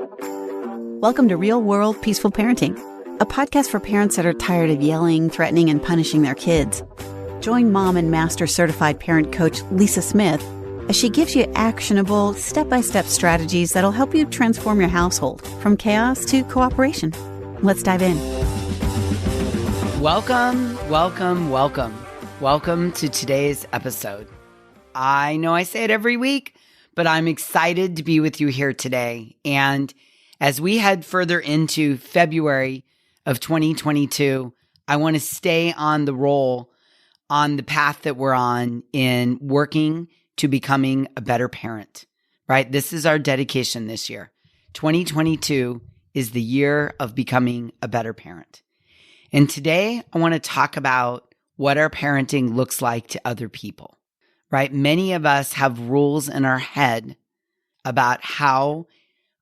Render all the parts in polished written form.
Welcome to Real World Peaceful Parenting, a podcast for parents that are tired of yelling, threatening, and punishing their kids. Join mom and master certified parent coach Lisa Smith as she gives you actionable, step-by-step strategies that'll help you transform your household from chaos to cooperation. Let's dive in. Welcome to today's episode. I know I say it every week, but I'm excited to be with you here today. And as we head further into February of 2022, I want to stay on the path that we're on in working to becoming a better parent, right? This is our dedication this year. 2022 is the year of becoming a better parent. And today I want to talk about what our parenting looks like to other people, right? Many of us have rules in our head about how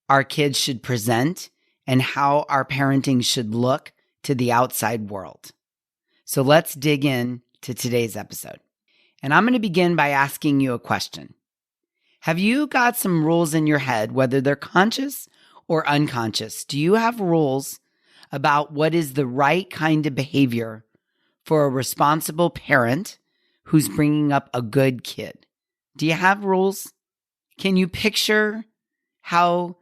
our kids should present and how our parenting should look to the outside world. So let's dig in to today's episode. And I'm going to begin by asking you a question. Have you got some rules in your head, whether they're conscious or unconscious? Do you have rules about what is the right kind of behavior for a responsible parent who's bringing up a good kid? Do you have rules? Can you picture how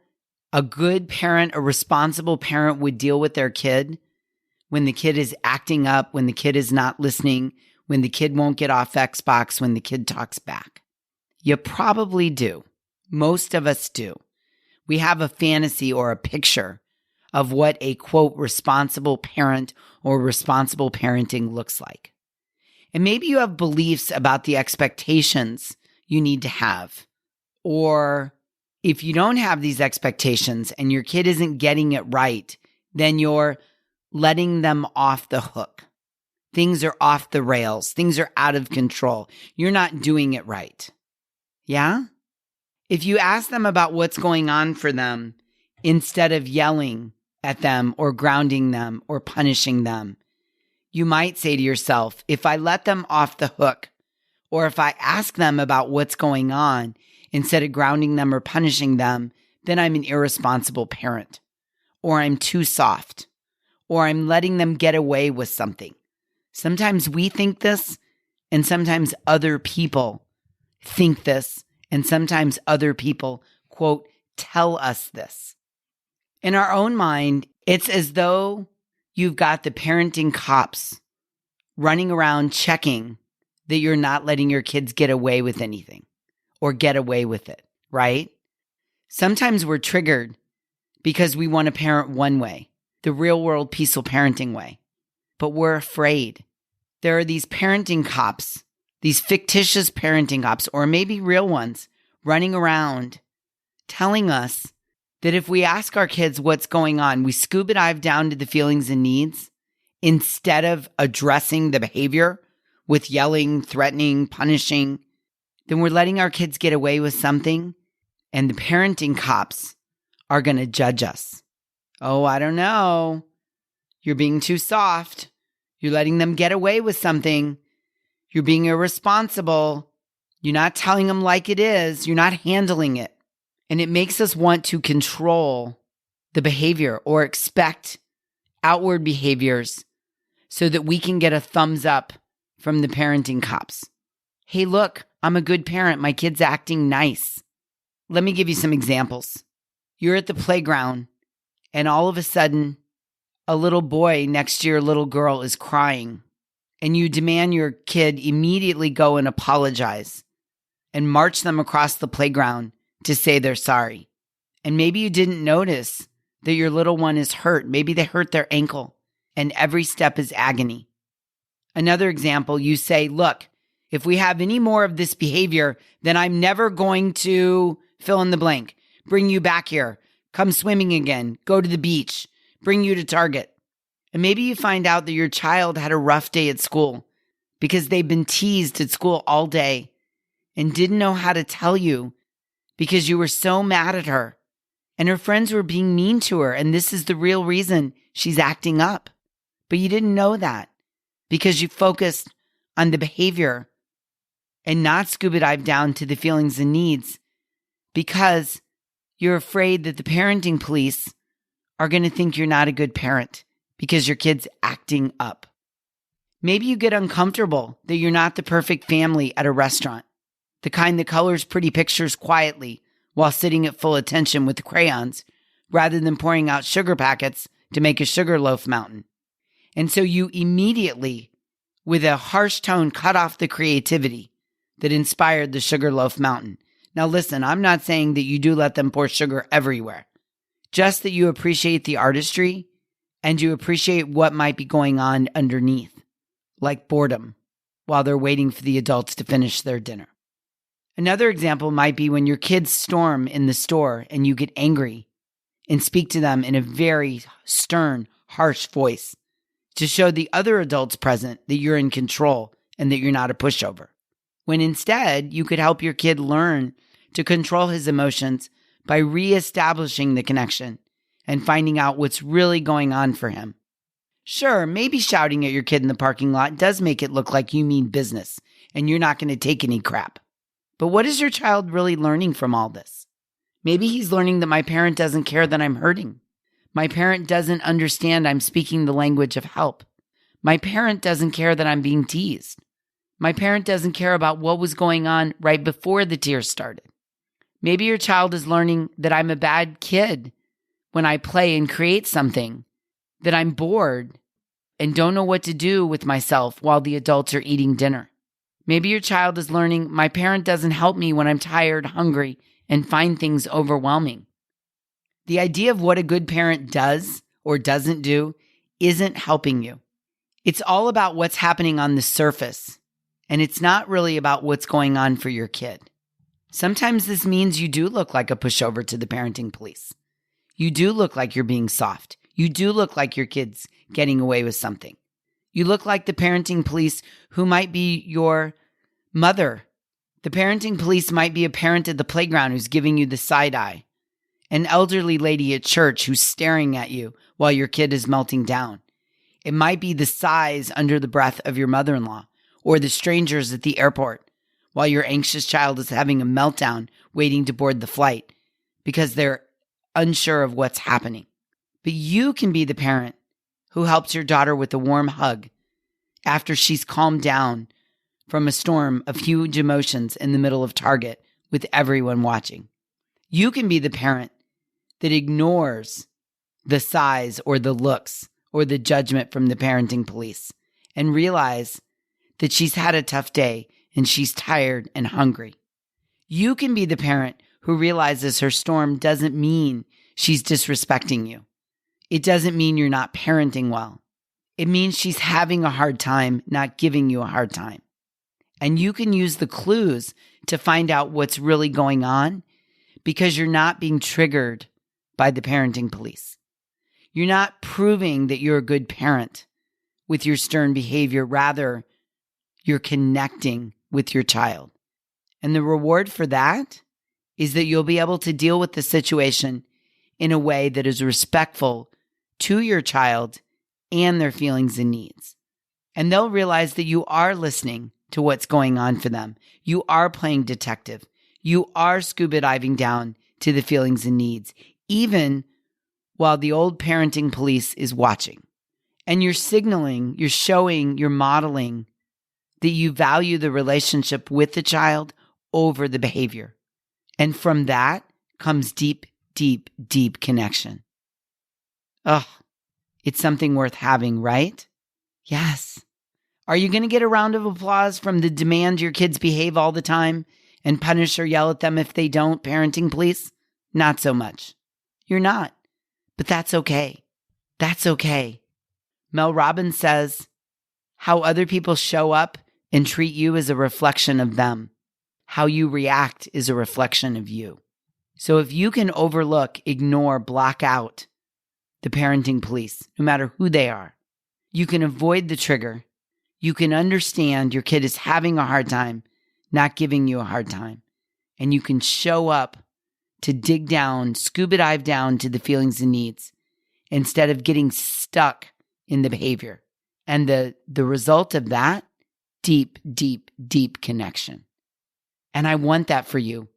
a good parent, a responsible parent would deal with their kid when the kid is acting up, when the kid is not listening, when the kid won't get off Xbox, when the kid talks back? You probably do. Most of us do. We have a fantasy or a picture of what a, quote, responsible parent or responsible parenting looks like. And maybe you have beliefs about the expectations you need to have. Or if you don't have these expectations and your kid isn't getting it right, then you're letting them off the hook. Things are off the rails. Things are out of control. You're not doing it right. Yeah? If you ask them about what's going on for them, instead of yelling at them or grounding them or punishing them, you might say to yourself, if I let them off the hook, or if I ask them about what's going on, instead of grounding them or punishing them, then I'm an irresponsible parent, or I'm too soft, or I'm letting them get away with something. Sometimes we think this, and sometimes other people think this, and sometimes other people, quote, tell us this. In our own mind, it's as though you've got the parenting cops running around checking that you're not letting your kids get away with anything or get away with it, right? Sometimes we're triggered because we want to parent one way, the real world peaceful parenting way, but we're afraid. There are these parenting cops, these fictitious parenting cops, or maybe real ones, running around telling us that if we ask our kids what's going on, we scuba dive down to the feelings and needs instead of addressing the behavior with yelling, threatening, punishing, then we're letting our kids get away with something, and the parenting cops are going to judge us. Oh, I don't know. You're being too soft. You're letting them get away with something. You're being irresponsible. You're not telling them like it is. You're not handling it. And it makes us want to control the behavior or expect outward behaviors so that we can get a thumbs up from the parenting cops. Hey, look, I'm a good parent. My kid's acting nice. Let me give you some examples. You're at the playground and all of a sudden, a little boy next to your little girl is crying, and you demand your kid immediately go and apologize and march them across the playground to say they're sorry. And maybe you didn't notice that your little one is hurt. Maybe they hurt their ankle, and every step is agony. Another example, you say, look, if we have any more of this behavior, then I'm never going to fill in the blank. Bring you back here. Come swimming again. Go to the beach. Bring you to Target. And maybe you find out that your child had a rough day at school because they've been teased at school all day and didn't know how to tell you because you were so mad at her and her friends were being mean to her. And this is the real reason she's acting up. But you didn't know that because you focused on the behavior and not scuba dive down to the feelings and needs because You're afraid that the parenting police are going to think you're not a good parent because your kid's acting up. Maybe you get uncomfortable that you're not the perfect family at a restaurant, the kind that colors pretty pictures quietly while sitting at full attention with crayons rather than pouring out sugar packets to make a sugar loaf mountain. And so you immediately, with a harsh tone, cut off the creativity that inspired the sugar loaf mountain. Now listen, I'm not saying that you do let them pour sugar everywhere, just that you appreciate the artistry and you appreciate what might be going on underneath, like boredom, while they're waiting for the adults to finish their dinner. Another example might be when your kids storm in the store and you get angry and speak to them in a very stern, harsh voice to show the other adults present that you're in control and that you're not a pushover. When instead, you could help your kid learn to control his emotions by reestablishing the connection and finding out what's really going on for him. Sure, maybe shouting at your kid in the parking lot does make it look like you mean business and you're not going to take any crap. But what is your child really learning from all this? Maybe he's learning that my parent doesn't care that I'm hurting. My parent doesn't understand I'm speaking the language of help. My parent doesn't care that I'm being teased. My parent doesn't care about what was going on right before the tears started. Maybe your child is learning that I'm a bad kid when I play and create something, that I'm bored and don't know what to do with myself while the adults are eating dinner. Maybe your child is learning my parent doesn't help me when I'm tired, hungry, and find things overwhelming. The idea of what a good parent does or doesn't do isn't helping you. It's all about what's happening on the surface, and it's not really about what's going on for your kid. Sometimes this means you do look like a pushover to the parenting police. You do look like you're being soft. You do look like your kid's getting away with something. You look like the parenting police who might be your mother. The parenting police might be a parent at the playground who's giving you the side eye. An elderly lady at church who's staring at you while your kid is melting down. It might be the sighs under the breath of your mother-in-law or the strangers at the airport while your anxious child is having a meltdown waiting to board the flight because they're unsure of what's happening. But you can be the parent who helps your daughter with a warm hug after she's calmed down from a storm of huge emotions in the middle of Target with everyone watching. You can be the parent that ignores the sighs or the looks or the judgment from the parenting police and realize that she's had a tough day and she's tired and hungry. You can be the parent who realizes her storm doesn't mean she's disrespecting you. It doesn't mean you're not parenting well. It means she's having a hard time, not giving you a hard time. And you can use the clues to find out what's really going on because you're not being triggered by the parenting police. You're not proving that you're a good parent with your stern behavior. Rather, you're connecting with your child. And the reward for that is that you'll be able to deal with the situation in a way that is respectful to your child and their feelings and needs. And they'll realize that you are listening to what's going on for them. You are playing detective. You are scuba diving down to the feelings and needs, even while the old parenting police is watching. And you're signaling, you're showing, you're modeling that you value the relationship with the child over the behavior. And from that comes deep, deep, deep connection. Oh, it's something worth having, right? Yes. Are you going to get a round of applause from the demand your kids behave all the time and punish or yell at them if they don't, parenting police? Not so much. You're not. But that's okay. That's okay. Mel Robbins says, how other people show up and treat you is a reflection of them. How you react is a reflection of you. So if you can overlook, ignore, block out the parenting police, no matter who they are, you can avoid the trigger. You can understand your kid is having a hard time, not giving you a hard time. And you can show up to dig down, scuba dive down to the feelings and needs instead of getting stuck in the behavior. And the result of that, deep, deep, deep connection. And I want that for you.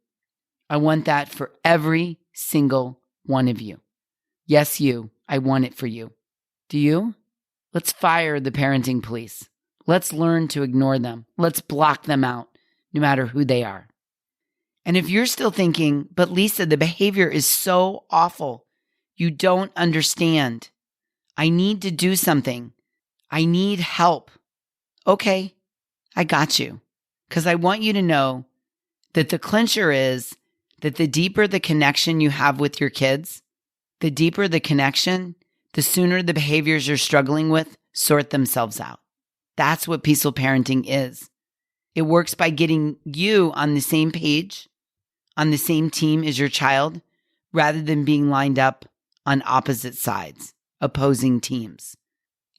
I want that for every single one of you. Yes, you. I want it for you. Do you? Let's fire the parenting police. Let's learn to ignore them. Let's block them out, no matter who they are. And if you're still thinking, but Lisa, the behavior is so awful. You don't understand. I need to do something. I need help. Okay, I got you. Because I want you to know that the clincher is that the deeper the connection you have with your kids, the deeper the connection, the sooner the behaviors you're struggling with sort themselves out. That's what peaceful parenting is. It works by getting you on the same page, on the same team as your child, rather than being lined up on opposite sides, opposing teams.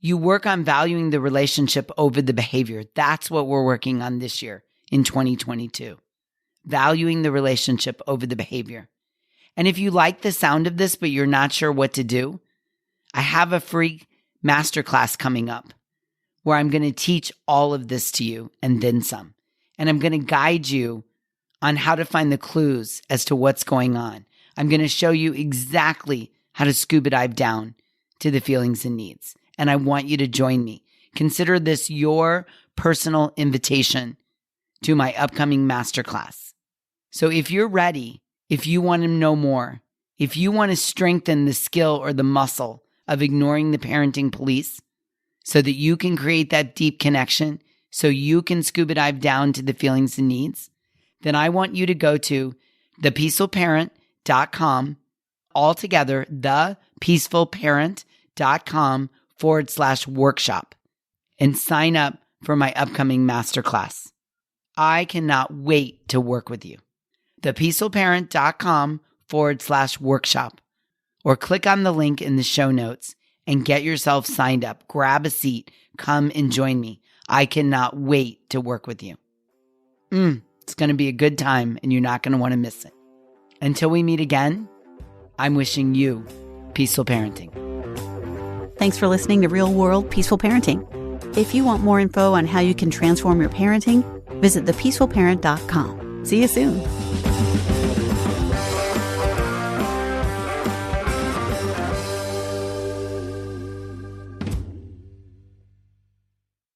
You work on valuing the relationship over the behavior. That's what we're working on this year in 2022. Valuing the relationship over the behavior. And if you like the sound of this, but you're not sure what to do, I have a free masterclass coming up where I'm going to teach all of this to you and then some. And I'm going to guide you on how to find the clues as to what's going on. I'm going to show you exactly how to scuba dive down to the feelings and needs. And I want you to join me. Consider this your personal invitation to my upcoming masterclass. So if you're ready, if you want to know more, if you want to strengthen the skill or the muscle of ignoring the parenting police so that you can create that deep connection, so you can scuba dive down to the feelings and needs, then I want you to go to thepeacefulparent.com, altogether, thepeacefulparent.com/workshop, and sign up for my upcoming masterclass. I cannot wait to work with you. thepeacefulparent.com/workshop, or click on the link in the show notes and get yourself signed up. Grab a seat. Come and join me. I cannot wait to work with you. It's going to be a good time and you're not going to want to miss it. Until we meet again, I'm wishing you peaceful parenting. Thanks for listening to Real World Peaceful Parenting. If you want more info on how you can transform your parenting, visit thepeacefulparent.com. See you soon.